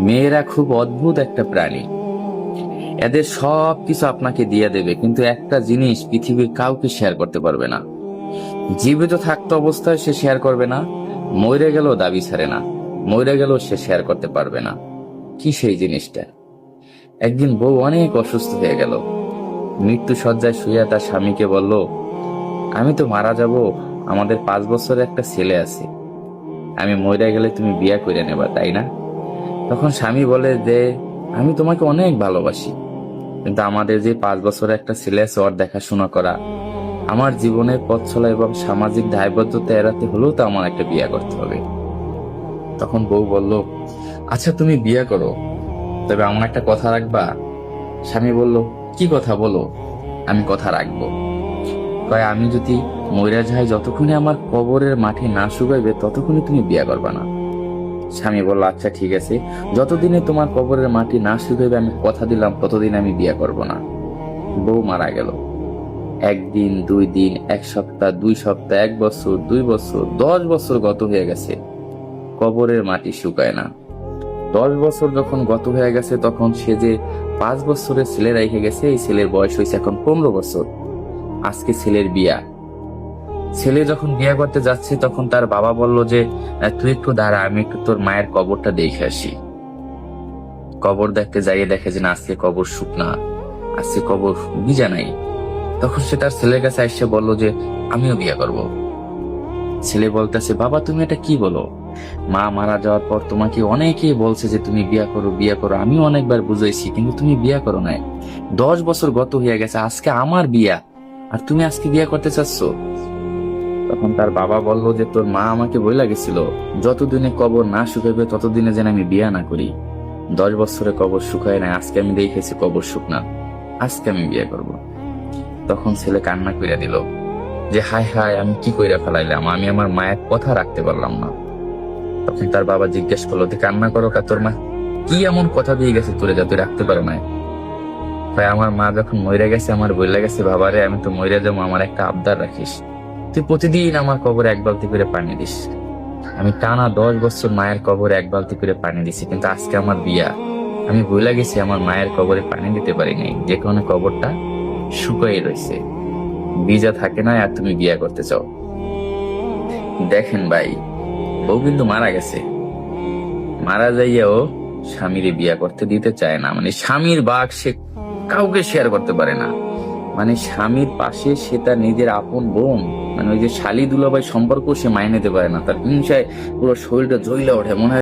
মেয়েরা খুব অদ্ভুত একটা প্রাণী। এদের সব কিছু আপনাকে দিয়ে দেবে, কিন্তু একটা জিনিস পৃথিবীর কাউকে শেয়ার করতে পারবে না। জীবিত থাকতে অবস্থায় সে শেয়ার করবে না, মরে গেল দাবি ছাড়ে না, মরে গেল সে শেয়ার করতে পারবে না। কি সেই জিনিসটা? একদিন বউ অনেক অসুস্থ হয়ে গেল। মৃত্যু শয্যায় শুয়ে তার স্বামীকে বলল, আমি তো মারা যাব, আমাদের 5 বছরের একটা ছেলে আছে, আমি মরে গেলে তুমি বিয়ে করে নেবা, তাই না? তখন স্বামী বলে যে, আমি তোমাকে অনেক ভালোবাসি, কিন্তু আমাদের যে 5 বছরের একটা ছেলে আছে ওর দেখাশোনা করা, আমার জীবনের পথ চলা এবং সামাজিক দায়বদ্ধতা এড়াতে হলেও তো আমার একটা বিয়ে করতে হবে। তখন বউ বলল, আচ্ছা তুমি বিয়ে করো, তবে আমার একটা কথা রাখবা। স্বামী বলল, কি কথা বলো? আমি কথা রাখবো। কয়, আমি যদি মইরা যাই, যতক্ষণে আমার কবরের মাটি না শুকাইবে ততক্ষণে তুমি বিয়ে করবা না। স্বামী বলল, আচ্ছা ঠিক আছে, যতদিনে তোমার কবরের মাটি না শুকাইবে আমি কথা দিলাম ততদিন আমি বিয়ে করব না। বউ মারা গেল। 1 দিন, 2 দিন, 1 সপ্তাহ, 2 সপ্তাহ, 1 বছর, 2 বছর, 10 বছর গত হয়ে গেছে, কবরের মাটি শুকায় না। 10 বছর যখন গত হয়ে গেছে, তখন সে যে 5 বছরের ছেলে রেখে গেছে, এই ছেলের বয়স হয়েছে এখন 15 বছর। আজকে ছেলের বিয়া। ছেলে যখন বিয়ে করতে যাচ্ছে, তখন তার বাবা বলল যে, তুই একটু দাঁড়া, আমি একটু তোর মায়ের কবরটা দেখে আসি। কবর দেখতে যাইয়ে দেখে যে না, আজকে কবর শুকনা, আজকে কবর ভিজা নাই। তখন সে তার ছেলের কাছে এসে বলল যে, আমিও বিয়ে করব। ছেলে বলতেছে, বাবা তুমি এটা কি বলো? মা মারা যাওয়ার পর তোমাকে অনেকেই বলছে যে তুমি বিয়ে করো, বিয়ে করো, আমিও অনেকবার বুঝাইছি, কিন্তু তুমি বিয়ে করো নাই। 10 বছর গত হয়ে গেছে, আজকে আমার বিয়া, আর তুমি আজকে বিয়ে করতে চাচ্ছ? তখন তার বাবা বলল যে, তোর মা আমাকে বইলা গেছিল, যতদিনে কবর না শুকাইবে ততদিনে যেন আমি বিয়া না করি। 10 বছরে কবর শুকায় না, আজকে আমি দেখেছি কবর শুকনা, আজকে আমি বিয়ে করব। তখন ছেলে কান্না কইরা দিল যে, হায় হায়, আমি কি কইরা ফেলাইলাম, আমি আমার মায়ের কথা রাখতে পারলাম না। তখন তার বাবা জিজ্ঞেস করলো, তুই কান্না করো কা, তোর মা কি এমন কথা দিয়ে গেছে তোরে যা তুই রাখতে পারো না? ভাই, আমার মা যখন মইরা গেছে আমার বইলা গেছে, বাবারে আমি তো মইরা যাবো, আমার একটা আবদার রাখিস, তুই প্রতিদিন আমার কবরে 1 বালতি করে পানি দিস। আমি টানা 10 বছর মায়ের কবরে 1 বালতি করে পানি দিছি, কিন্তু আজকে আমার বিয়া, আমি ভুলে গেছি আমার মায়ের কবরে পানি দিতে পারি নাই, যে কারণে কবরটা শুকাই রয়েছে, ভিজা থাকে না, আর তুমি বিয়া করতে চাও। দেখেন ভাই, বউ কিন্তু মারা গেছে, মারা যাইয়াও স্বামীরে বিয়া করতে দিতে চায় না। মানে স্বামীর বাক সে কাউকে শেয়ার করতে পারে না। মানে স্বামীর পাশে সে তার নিজের আপন বোন, মানে ওই যে শালি দুলাভাই সম্পর্ক সে মাইনে নিতে পারে না। তার হিংসায় পুরো শরীরটা জ্বলে ওঠে, মনে হয়